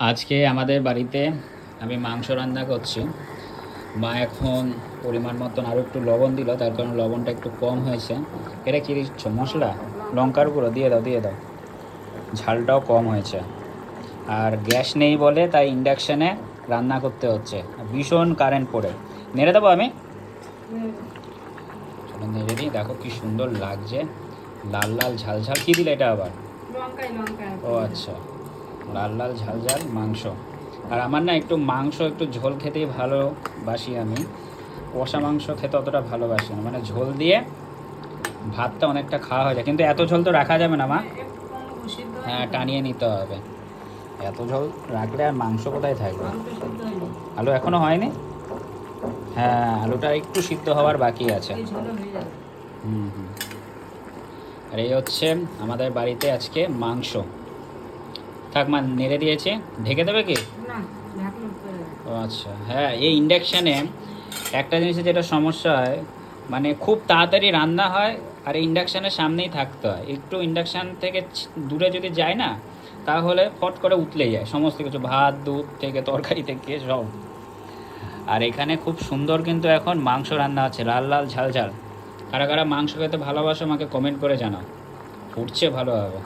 আজকে আমাদের বাড়িতে আমি মাংস রান্না করছি। মা এখন পরিমাণ মতন আরও একটু লবণ দিল, তার কারণ লবণটা একটু কম হয়েছে। এটা কি দিচ্ছ? মশলা, লঙ্কার গুঁড়ো দিয়ে দাও দিয়ে দাও। ঝালটাও কম হয়েছে। আর গ্যাস নেই বলে তাই ইন্ডাকশানে রান্না করতে হচ্ছে। ভীষণ কারেন্ট পড়ে। নেড়ে দেবো আমি, চলো নেড়ে দিই। দেখো কি সুন্দর লাগছে, লাল লাল ঝাল ঝাল। কী দিলে এটা আবার? ও আচ্ছা, লাল লাল ঝাল ঝাল মাংস। আর আমার না একটু মাংস একটু ঝোল খেতেই ভালোবাসি আমি। কষা মাংস খেতে অতটা ভালোবাসি না, মানে ঝোল দিয়ে ভাতটা অনেকটা খাওয়া হয়ে যায়। কিন্তু এত ঝোল তো রাখা যাবে না মা। হ্যাঁ, টানিয়ে নিতে হবে। এত ঝোল রাখলে আর মাংস কোথায় থাকবে। আলু এখনও হয়নি? হ্যাঁ, আলুটা একটু সিদ্ধ হওয়ার বাকি আছে। হুম হুম। আর এই হচ্ছে আমাদের বাড়িতে আজকে মাংস। থাক মা, নেড়ে দিয়েছে। ঢেকে দেবে কি? ও আচ্ছা, হ্যাঁ, এই ইন্ডাকশানে একটা জিনিসের যেটা সমস্যা হয়, মানে খুব তাড়াতাড়ি রান্না হয়। আর ইন্ডাকশানের সামনেই থাকতে হয়। একটু ইন্ডাকশান থেকে দূরে যদি যায় না, তাহলে ফট করে উতলে যায় সমস্ত কিছু, ভাত দুধ থেকে তরকারি থেকে সব। আর এখানে খুব সুন্দর কিন্তু এখন মাংস রান্না আছে, লাল লাল ঝাল ঝাল। কারা কারা মাংস খেতে ভালোবাসো আমাকে কমেন্ট করে জানাও। ফুটছে ভালোভাবে।